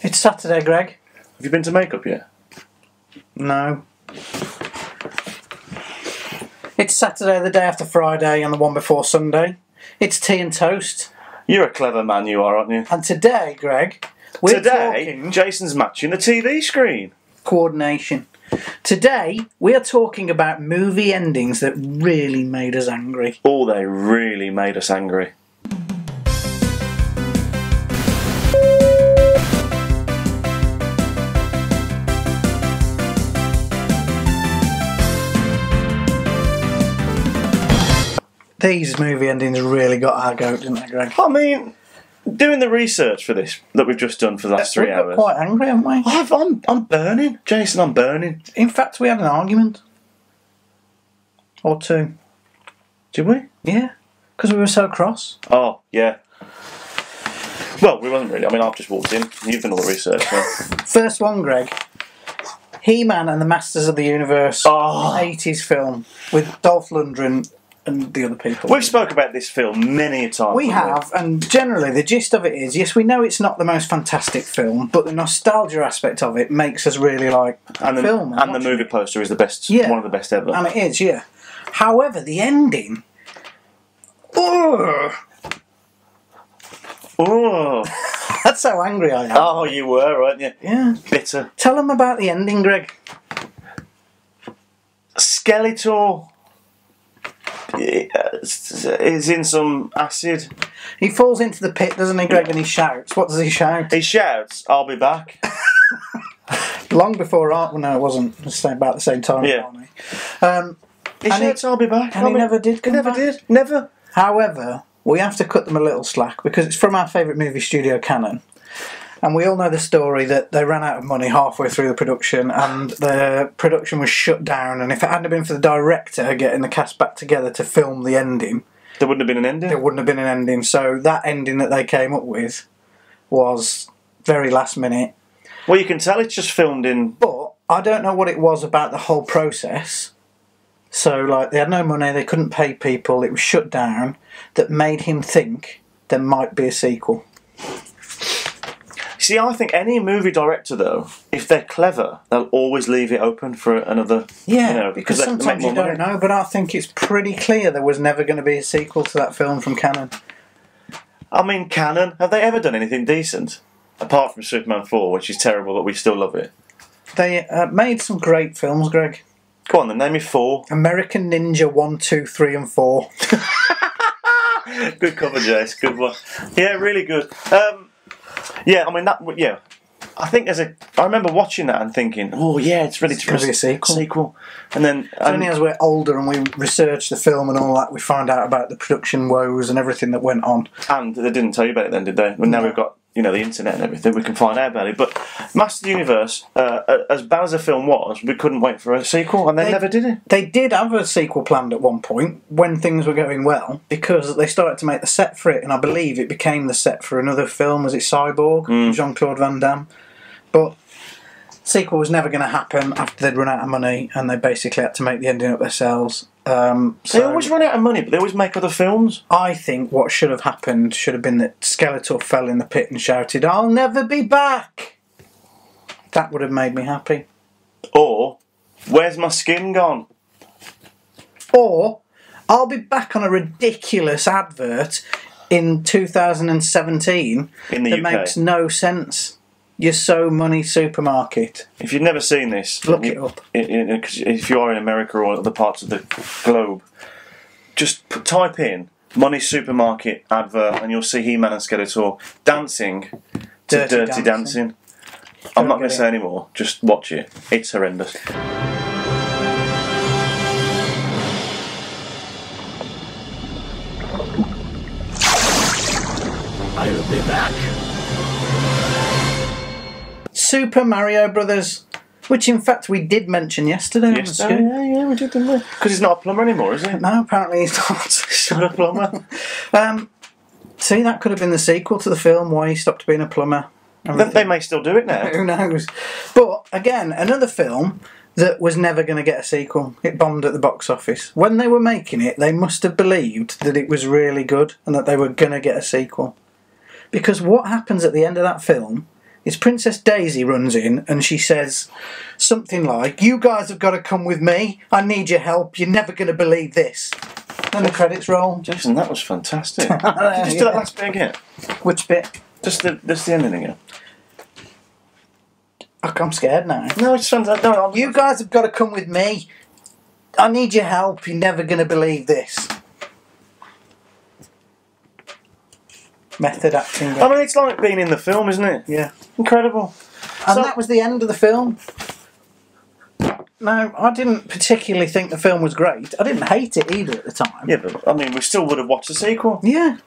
It's Saturday, Greg. Have you been to makeup yet? No. It's Saturday, the day after Friday, and the one before Sunday. It's tea and toast. You're a clever man, you are, aren't you? And today, Greg, we're talking Jason's matching the TV screen. Coordination. Today, we are talking about movie endings that really made us angry. Oh, they really made us angry. These movie endings really got our goat, didn't they, Greg? I mean, doing the research for this that we've just done for the last 3 hours. We've got quite angry, haven't we? I'm burning. Jason, I'm burning. In fact, we had an argument. Or two. Did we? Yeah. Because we were so cross. Oh, yeah. Well, we wasn't really. I mean, I've just walked in. You've done all the research. So. First one, Greg. He-Man and the Masters of the Universe. Oh. 80s film with Dolph Lundgren and the other people. We've spoke about this film many a time. We have, and generally the gist of it is, yes, we know it's not the most fantastic film, but the nostalgia aspect of it makes us really like the film. And the movie poster is the best, one of the best ever. And it is, yeah. However, the ending... Oh! That's how angry I am. Oh, you were, weren't you? Yeah. Bitter. Tell them about the ending, Greg. Skeletor is in some acid. He falls into the pit, doesn't he, Greg, and he shouts. What does he shout? He shouts, "I'll be back." Long before Art... Well, no, it wasn't. It was about the same time. Yeah. He shouts, "I'll be back." And he never did come back. Never did. Never. However, we have to cut them a little slack because it's from our favourite movie studio, Canon. And we all know the story that they ran out of money halfway through the production and the production was shut down, and if it hadn't been for the director getting the cast back together to film the ending... There wouldn't have been an ending? There wouldn't have been an ending. So that ending that they came up with was very last minute. Well, you can tell it's just filmed in... But I don't know what it was about the whole process. So, like, they had no money, they couldn't pay people, it was shut down, that made him think there might be a sequel. See, I think any movie director, though, if they're clever, they'll always leave it open for another... Yeah, because sometimes you don't know, but I think it's pretty clear there was never going to be a sequel to that film from Canon. I mean, Canon, have they ever done anything decent? Apart from Superman 4, which is terrible, but we still love it. They made some great films, Greg. Go on then, name me 4. American Ninja 1, 2, 3 and 4. Good cover, Jace, good one. Yeah, really good. Yeah, I mean, I think I remember watching that and thinking, oh yeah, it's ready to be a sequel. And then... only as we're older and we research the film and all that, we find out about the production woes and everything that went on. And they didn't tell you about it then, did they? Well, now we've got, the internet and everything, we can find out about it. But Master of the Universe, as bad as the film was, we couldn't wait for a sequel, and they never did it. They did have a sequel planned at one point, when things were going well, because they started to make the set for it, and I believe it became the set for another film. Was it Cyborg? Jean-Claude Van Damme. But sequel was never going to happen after they'd run out of money, and they basically had to make the ending up themselves. They always run out of money, but they always make other films. I think what should have happened should have been that Skeletor fell in the pit and shouted, "I'll never be back!" That would have made me happy. Or, "Where's my skin gone?" Or, "I'll be back" on a ridiculous advert in 2017 in the that UK. Makes no sense. Your So Money supermarket. If you've never seen this, look it up. If you are in America or other parts of the globe, just type in Money Supermarket advert and you'll see He-Man and Skeletor dancing to Dirty Dancing. I'm not going to say any more. Just watch it. It's horrendous. I'll be back. Super Mario Brothers, which in fact we did mention yesterday. Yeah, we did, didn't we? Because he's not a plumber anymore, is he? No, apparently he's not. He's not a plumber. See, that could have been the sequel to the film, why he stopped being a plumber. They may still do it now. Who knows? But, again, another film that was never going to get a sequel. It bombed at the box office. When they were making it, they must have believed that it was really good and that they were going to get a sequel. Because what happens at the end of that film is Princess Daisy runs in and she says something like, "You guys have got to come with me. I need your help. You're never going to believe this." Then the credits roll. Jason, that was fantastic. Could you just do that last bit again? Which bit? Just the ending again. I'm scared now. No, it's fantastic. No, you guys have got to come with me. I need your help. You're never going to believe this. Method acting. I mean, it's like being in the film, isn't it? Yeah. Incredible. And that was the end of the film. No, I didn't particularly think the film was great. I didn't hate it either at the time. Yeah, but I mean, we still would have watched the sequel. Yeah.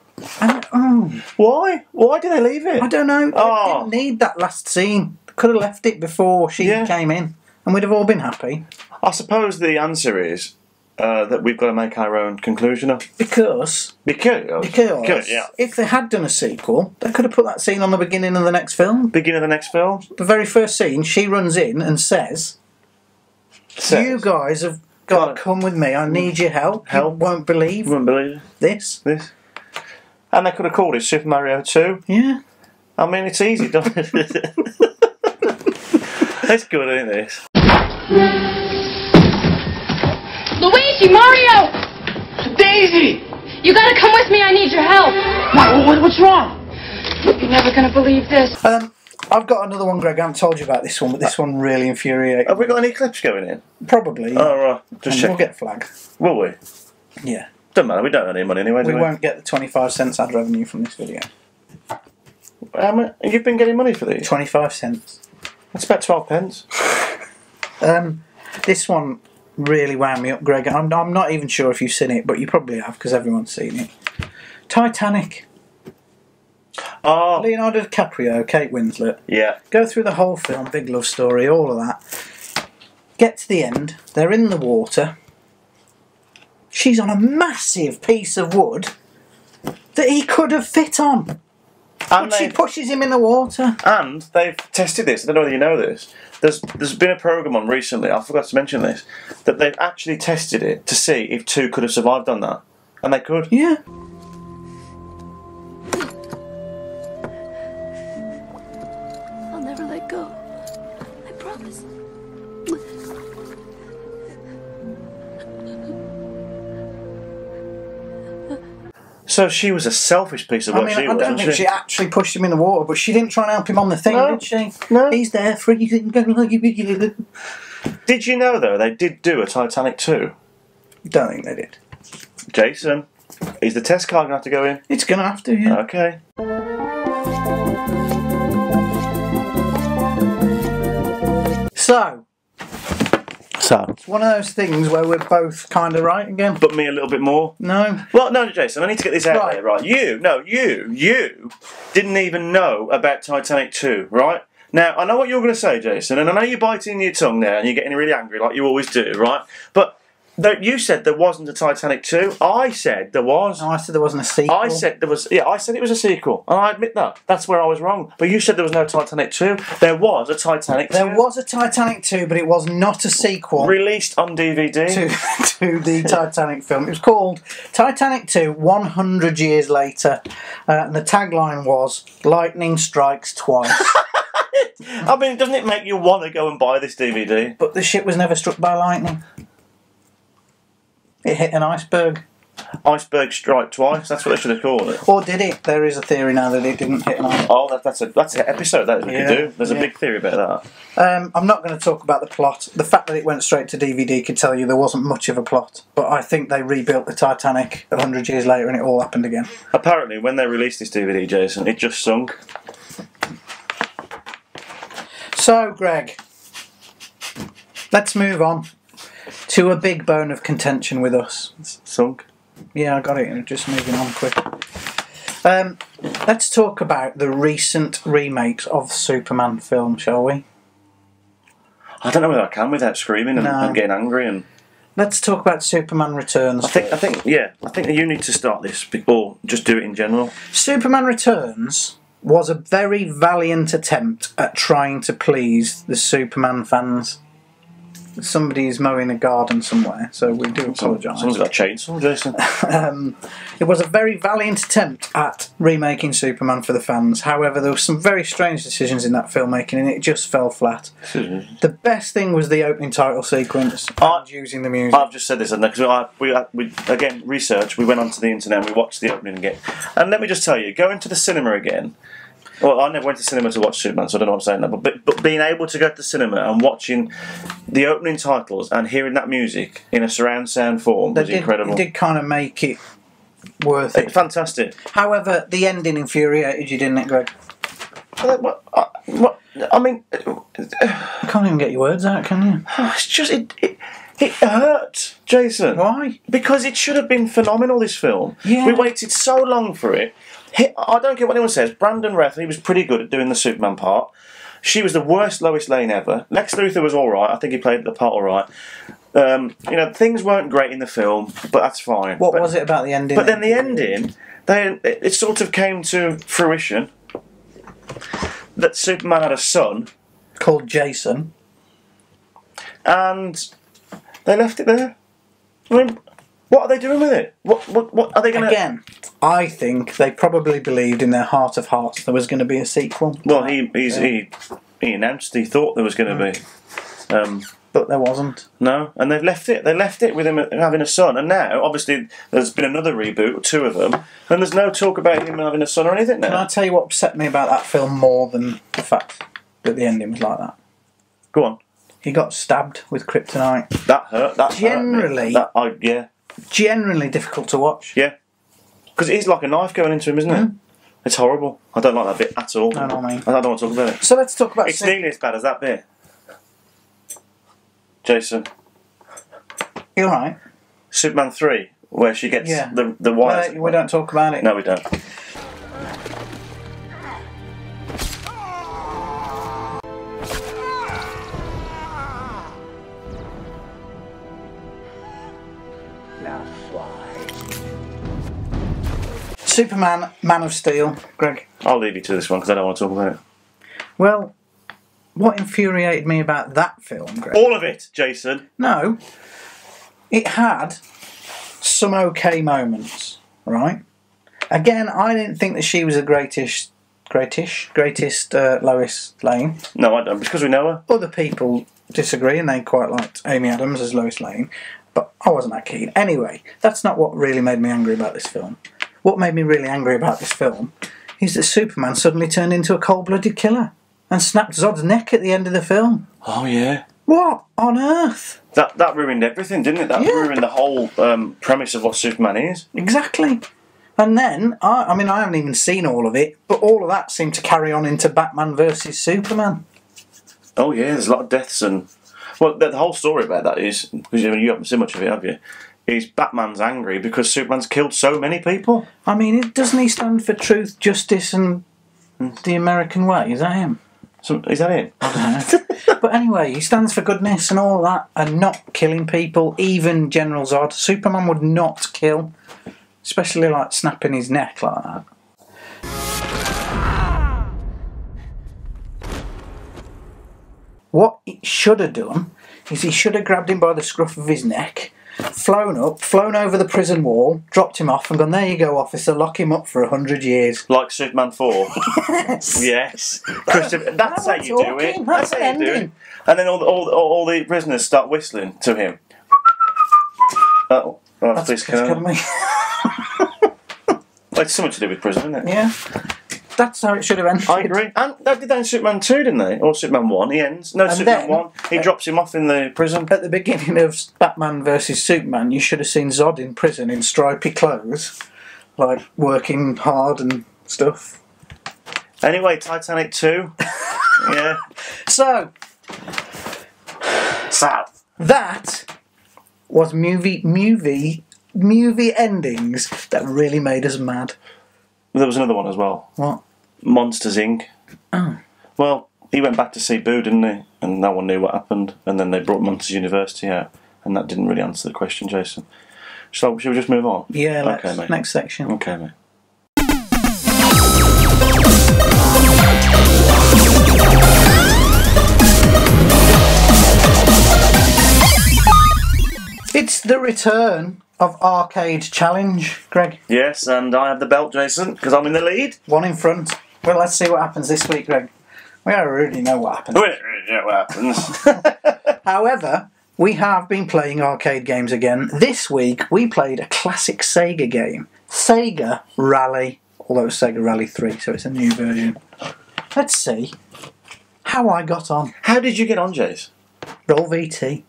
And, Why? Why did they leave it? I don't know. They didn't need that last scene. They could have left it before she came in, and we'd have all been happy. I suppose the answer is that we've got to make our own conclusion of. Because yeah. If they had done a sequel, they could have put that scene on the beginning of the next film. Beginning of the next film? The very first scene, she runs in and says, "You guys have got to come with me. I need your help. You won't believe this." And they could have called it Super Mario 2. Yeah. I mean, it's easy, don't it? That's good, ain't it? Luigi! Mario! Daisy! You gotta come with me, I need your help! What's wrong? You're never gonna believe this. I've got another one, Greg. I haven't told you about this one, but this one really infuriates. Have we got any clips going in? Probably. Oh, right. Just check. We'll get flagged. Will we? Yeah. Doesn't matter, we don't earn any money anyway, do we? We won't get the 25 cents ad revenue from this video. You've been getting money for these? 25 cents. That's about 12 pence. This one really wound me up, Greg. I'm not even sure if you've seen it, but you probably have, because everyone's seen it. Titanic. Oh. Leonardo DiCaprio, Kate Winslet. Yeah. Go through the whole film, big love story, all of that. Get to the end, they're in the water. She's on a massive piece of wood that he could have fit on. But she pushes him in the water. And they've tested this. I don't know whether you know this. There's been a programme on recently, I forgot to mention this, that they've actually tested it to see if two could have survived on that. And they could. Yeah. I'll never let go. I promise. So she was a selfish piece of work. I don't think she actually pushed him in the water, but she didn't try and help him on the thing, did she? No. He's there for you. Did you know, though, they did do a Titanic 2? Don't think they did. Jason, is the test card going to have to go in? It's going to have to, yeah. Okay. So, it's one of those things where we're both kind of right again. But me a little bit more? No. Well, no, Jason, I need to get this out there, right? You didn't even know about Titanic 2, right? Now, I know what you're going to say, Jason, and I know you're biting your tongue there and you're getting really angry like you always do, right? But you said there wasn't a Titanic 2. I said there was. No, I said there wasn't a sequel. I said there was. Yeah, I said it was a sequel, and I admit that. That's where I was wrong. But you said there was no Titanic 2. There was a Titanic 2. There was a Titanic 2, but it was not a sequel. Released on DVD. To the Titanic film. It was called Titanic 2, 100 years later. And the tagline was, "Lightning strikes twice." I mean, doesn't it make you want to go and buy this DVD? But the ship was never struck by lightning. It hit an iceberg. Iceberg strike twice. That's what they should have called it. Or did it? There is a theory now that it didn't hit an iceberg. Oh, that's an episode that we could do. There's a big theory about that. I'm not going to talk about the plot. The fact that it went straight to DVD could tell you there wasn't much of a plot. But I think they rebuilt the Titanic 100 years later and it all happened again. Apparently, when they released this DVD, Jason, it just sunk. So, Greg, let's move on to a big bone of contention with us. It's sunk? Yeah, I got it. Just moving on quick. Let's talk about the recent remakes of the Superman film, shall we? I don't know whether I can without screaming and getting angry. And let's talk about Superman Returns. I think you need to start this, or just do it in general. Superman Returns was a very valiant attempt at trying to please the Superman fans. somebody's mowing a garden somewhere, so we do apologise. Someone's got a chainsaw, Jason. It was a very valiant attempt at remaking Superman for the fans. However, there were some very strange decisions in that filmmaking, and it just fell flat. The best thing was the opening title sequence and using the music. I've just said this, because we again research. We went onto the internet and we watched the opening again. And let me just tell you, going to the cinema again. Well, I never went to cinema to watch Superman, so I don't know what I'm saying there. But being able to go to the cinema and watching the opening titles and hearing that music in a surround sound form was incredible. It did kind of make it worth it. Fantastic. However, the ending infuriated you, didn't it, Greg? I mean, you can't even get your words out, can you? It's just it hurt, Jason. Why? Because it should have been phenomenal. This film. Yeah. We waited so long for it. I don't care what anyone says. Brandon Routh, he was pretty good at doing the Superman part. She was the worst Lois Lane ever. Lex Luthor was all right. I think he played the part all right. Things weren't great in the film, but that's fine. What was it about the ending? But then the ending, it sort of came to fruition that Superman had a son called Jason, and they left it there. I mean, what are they doing with it? What are they going to... Again, I think they probably believed in their heart of hearts there was going to be a sequel. Well, he announced he thought there was going to be. But there wasn't. No, and they've left it. They left it with him having a son, and now, obviously, there's been another reboot, 2 of them, and there's no talk about him having a son or anything now. Can I tell you what upset me about that film more than the fact that the ending was like that? Go on. He got stabbed with kryptonite. That hurt. That generally, hurt me. Yeah. Generally difficult to watch. Yeah. Because it is like a knife going into him, isn't it? It's horrible. I don't like that bit at all. No, not me. I don't want to talk about it. So let's talk about... It's nearly as bad as that bit. Jason. You alright? Superman 3, where she gets the wires. We don't talk about it. No, we don't. Superman, Man of Steel. Greg? I'll leave you to this one because I don't want to talk about it. Well, what infuriated me about that film, Greg? All of it, Jason. No. It had some okay moments, right? Again, I didn't think that she was the greatest Lois Lane. No, I don't, because we know her. Other people disagree and they quite liked Amy Adams as Lois Lane, but I wasn't that keen. Anyway, that's not what really made me angry about this film. What made me really angry about this film is that Superman suddenly turned into a cold-blooded killer and snapped Zod's neck at the end of the film. Oh, yeah. What on earth? That ruined everything, didn't it? That ruined the whole premise of what Superman is. Exactly. And then, I mean, I haven't even seen all of it, but all of that seemed to carry on into Batman versus Superman. Oh, yeah, there's a lot of deaths and... Well, the whole story about that is, because you haven't seen much of it, have you? Is Batman's angry because Superman's killed so many people. I mean, doesn't he stand for truth, justice and the American way? Is that him? Is that him? I don't know. But anyway, he stands for goodness and all that, and not killing people, even General Zod. Superman would not kill, especially like snapping his neck like that. What he should have done is he should have grabbed him by the scruff of his neck, flown over the prison wall, dropped him off and gone, there you go, officer, lock him up for 100 years. Like Superman 4? Yes. Yes. That's how you do it. That's how you do it. And then all the prisoners start whistling to him. That's police Academy. Well, it's something to do with prison, isn't it? Yeah. That's how it should have ended. I agree. And they did that in Superman 2, didn't they? Or Superman 1. He ends. No, Superman 1. He drops him off in the prison. At the beginning of Batman vs Superman, you should have seen Zod in prison in stripy clothes, like working hard and stuff. Anyway, Titanic 2. Yeah. So, that was movie endings that really made us mad. There was another one as well. What? Monsters, Inc. Oh. Well, he went back to see Boo, didn't he? And no one knew what happened. And then they brought Monsters University out. And that didn't really answer the question, Jason. So, should we just move on? Yeah, let's. Okay, mate. Next section. Okay, mate. the return of Arcade Challenge, Greg. Yes, and I have the belt, Jason, because I'm in the lead. One in front. Well, let's see what happens this week, Greg. We already know what happens. We don't really know what happens. However, we have been playing arcade games again. This week, we played a classic Sega game. Sega Rally. Although it's Sega Rally 3, so it's a new version. Let's see how I got on. How did you get on, Jace? Roll VT.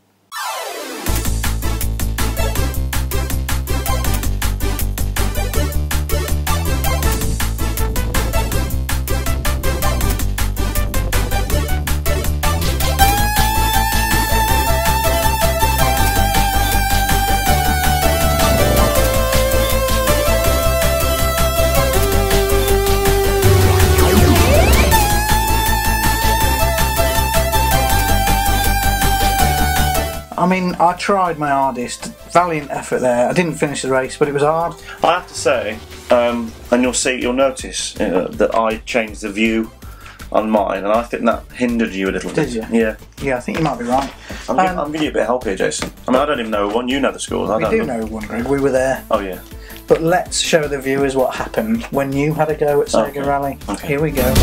I mean, I tried my hardest. Valiant effort there. I didn't finish the race, but it was hard. I have to say, and you'll notice that I changed the view on mine, and I think that hindered you a little bit. Did you? Yeah. Yeah, I think you might be right. I'm giving you a bit of help here, Jason. I mean, I don't even know one. You know the scores. I We don't do know one, Greg. We were there. Oh, yeah. But let's show the viewers what happened when you had a go at Sega Okay. Rally. Okay. Here we go.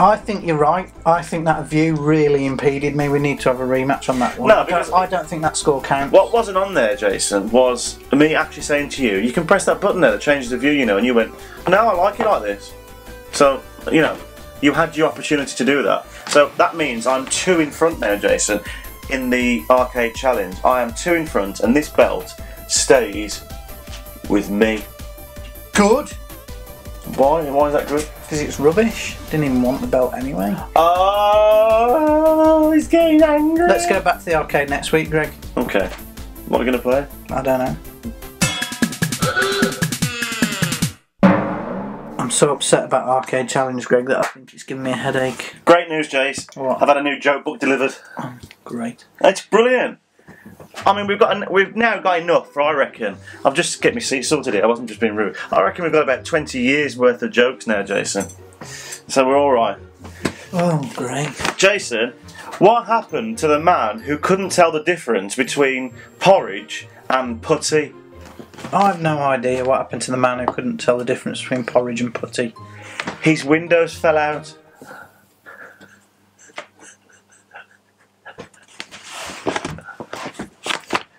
I think you're right. I think that view really impeded me. We need to have a rematch on that one. No, because I don't think that score counts. What wasn't on there, Jason, was me actually saying to you, you can press that button there that changes the view, you know, and you went, no, I like it like this. So, you know, you had your opportunity to do that. So that means I'm 2 in front now, Jason, in the arcade challenge. I am 2 in front, and this belt stays with me. Good. Why? Why is that good? Because it's rubbish. Didn't even want the belt anyway. Oh, he's getting angry. Let's go back to the arcade next week, Greg. Okay. What are we going to play? I don't know. I'm so upset about Arcade Challenge, Greg, that I think it's giving me a headache. Great news, Jace. What? I've had a new joke book delivered. Oh, great. It's brilliant. I mean, we've now got enough for, I reckon. I've just get my seat sorted here. I wasn't just being rude. I reckon we've got about 20 years worth of jokes now, Jason. So we're all right. Oh, great. Jason, what happened to the man who couldn't tell the difference between porridge and putty? I have no idea what happened to the man who couldn't tell the difference between porridge and putty. His windows fell out.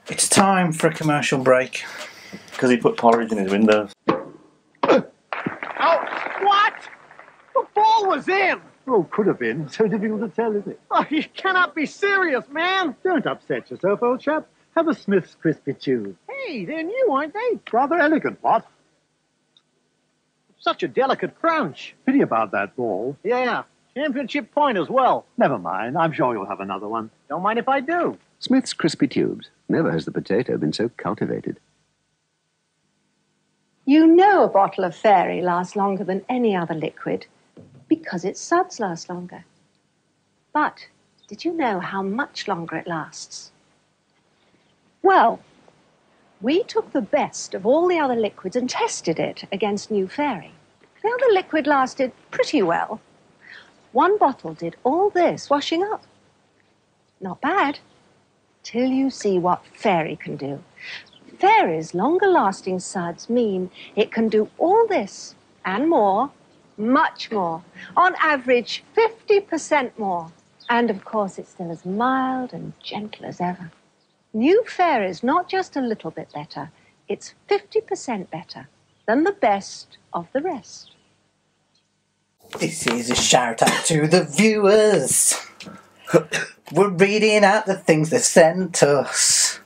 It's time for a commercial break. Because he put porridge in his windows. Oh, what? The ball was in. Oh, could have been. So difficult to tell, is it? Oh, you cannot be serious, man. Don't upset yourself, old chap. Have a Smith's Crispy Chews. Hey, they're new, aren't they? Rather elegant, what? Such a delicate crunch. Pity about that ball. Yeah, championship point as well. Never mind. I'm sure you'll have another one. Don't mind if I do. Smith's Crispy Tubes. Never has the potato been so cultivated. You know a bottle of Fairy lasts longer than any other liquid because its suds last longer. But did you know how much longer it lasts? Well, we took the best of all the other liquids and tested it against New Fairy. The other liquid lasted pretty well. One bottle did all this washing up. Not bad. Till you see what Fairy can do. Fairy's longer-lasting suds mean it can do all this and more, much more. On average, 50% more. And, of course, it's still as mild and gentle as ever. New Fairy's not just a little bit better. It's 50% better than the best of the rest. This is a shout out to the viewers. We're reading out the things they sent us.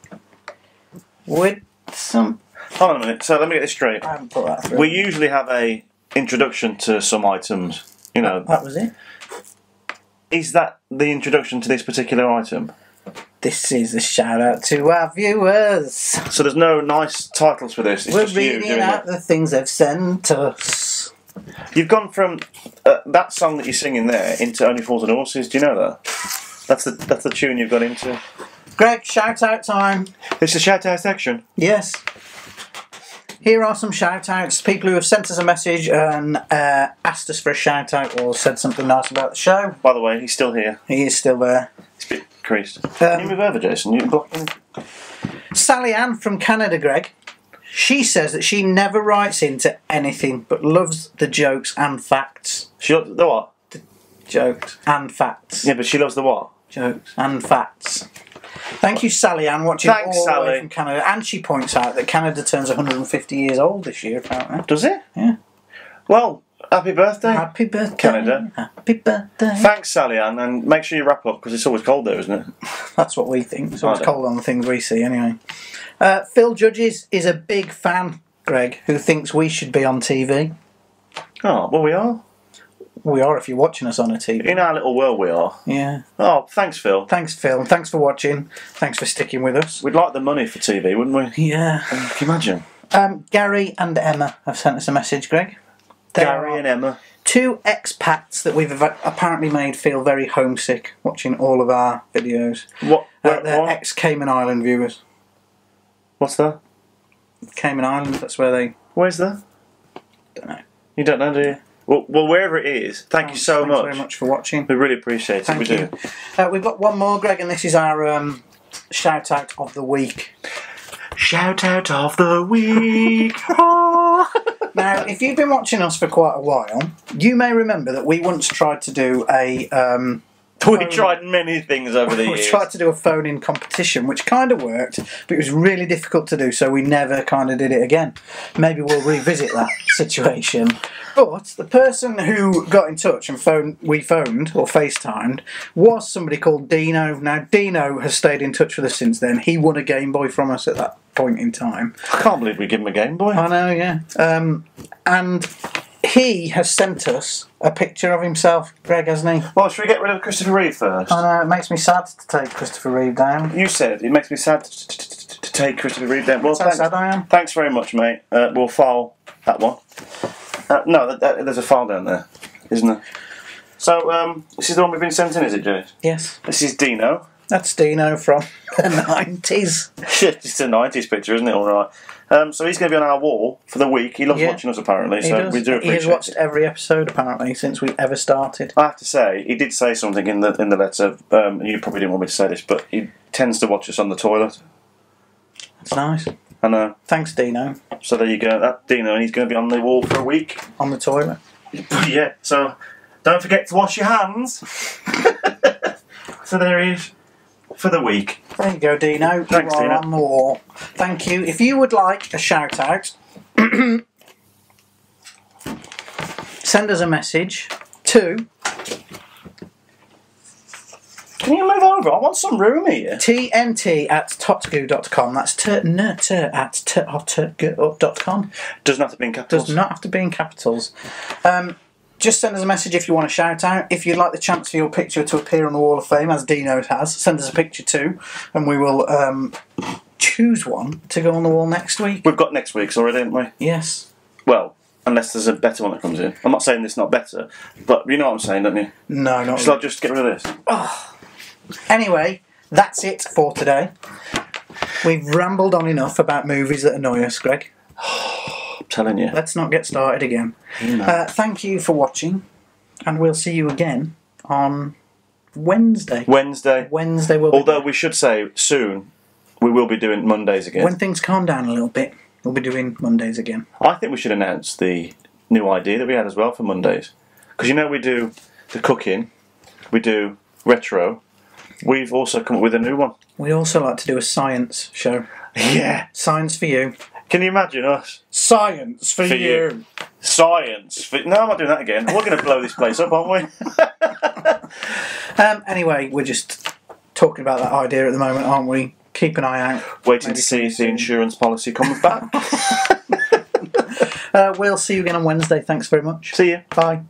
With some... Hold on a minute, so let me get this straight. I haven't put that through. We usually have a introduction to some items, you know. That was it. Is that the introduction to this particular item? This is a shout out to our viewers. So there's no nice titles for this. It's We're just you reading doing out it. the things they've sent us. You've gone from that song that you're singing there into Only Fools and Horses. Do you know that? That's the tune you've got into. Greg, shout out time. It's the shout out section. Yes. Here are some shout outs. People who have sent us a message and asked us for a shout out or said something nice about the show. By the way, he's still here. He is still there. It's a bit creased. Can you move over, Jason? You blocking? Sally Ann from Canada, Greg. She says that she never writes into anything but loves the jokes and facts. She loves the what? Jokes and facts. Yeah, but she loves the what? Jokes and facts. Thank you, Sally Ann, watching Thanks, all the way Sally. from Canada. And she points out that Canada turns 150 years old this year, apparently. Does it? Yeah. Well, happy birthday. Happy birthday, Canada. Happy birthday. Thanks, Sally Ann, and make sure you wrap up because it's always cold there, isn't it? That's what we think. It's always I don't. cold on the things we see, anyway. Phil Judges is a big fan, Greg, who thinks we should be on TV. Oh, well, we are. We are if you're watching us on a TV. In our little world, we are. Yeah. Oh, thanks, Phil. Thanks, Phil. Thanks for watching. Thanks for sticking with us. We'd like the money for TV, wouldn't we? Yeah. Can you imagine? Gary and Emma have sent us a message, Greg. They Gary are and Emma. two expats that we've apparently made feel very homesick watching all of our videos. What? They're ex-Cayman Island viewers. What's that? Cayman Islands, that's where they... Where's that? Don't know. You don't know, do you? Well, wherever it is, thank you so Thanks much. very much for watching. We really appreciate it. Thank We you. do. We've got one more, Greg, and this is our shout out of the week. Shout out of the week. Now, if you've been watching us for quite a while, you may remember that we once tried to do a... We tried many things over the we years. tried to do a phone-in competition, which kind of worked, but it was really difficult to do, so we never kind of did it again. Maybe we'll revisit that situation. But the person who got in touch and we phoned or FaceTimed was somebody called Dino. Now, Dino has stayed in touch with us since then. He won a Game Boy from us at that point in time. I can't believe we give him a Game Boy. I know, yeah. And he has sent us a picture of himself, Greg, hasn't he? Well, should we get rid of Christopher Reeve first? I know, it makes me sad to take Christopher Reeve down. You said it makes me sad to take Christopher Reeve down. Well, That's how sad I am. Thanks very much, mate. We'll file that one. No, there's a file down there, isn't there? So, this is the one we've been sent in, is it, Jay? Yes. This is Dino. That's Dino from the 90s. It's a 90s picture, isn't it? All right. So he's going to be on our wall for the week. He loves watching us, apparently, He so does. we do He appreciate has watched it. every episode, apparently, since we ever started. I have to say, he did say something in the letter, and you probably didn't want me to say this, but he tends to watch us on the toilet. That's nice. I know. Thanks, Dino. So there you go. That's Dino, and he's going to be on the wall for a week. On the toilet. Yeah, so don't forget to wash your hands. So there he is for the week. There you go, Dino. Thanks, you are Dino. on the wall. Thank you. If you would like a shout out, send us a message to Can you move over? I want some room here. tnt@totgoo.com. That's tnt@totgoo.com. Doesn't have to be in capitals. Does not have to be in capitals. Just send us a message if you want a shout out. If you'd like the chance for your picture to appear on the Wall of Fame, as Dino has, send us a picture too, and we will choose one to go on the wall next week. We've got next week's already, haven't we? Yes. Well, unless there's a better one that comes in. I'm not saying this is not better, but you know what I'm saying, don't you? No, not Shall I just get rid of this? Anyway, that's it for today. We've rambled on enough about movies that annoy us, Greg. I'm telling you. Let's not get started again. Thank you for watching, and we'll see you again on Wednesday. Wednesday. Wednesday will be Although we should say soon, we will be doing Mondays again. when things calm down a little bit, we'll be doing Mondays again. I think we should announce the new idea that we had as well for Mondays. Because you know we do the cooking, we do retro, we've also come up with a new one. We also like to do a science show. Yeah. Science for you. Can you imagine us? Science for, For you. Science. No, I'm not doing that again. We're going to blow this place up, aren't we? Anyway, we're just talking about that idea at the moment, aren't we? Keep an eye out. Waiting Maybe to see if the soon. insurance policy comes back. We'll see you again on Wednesday. Thanks very much. See you. Bye.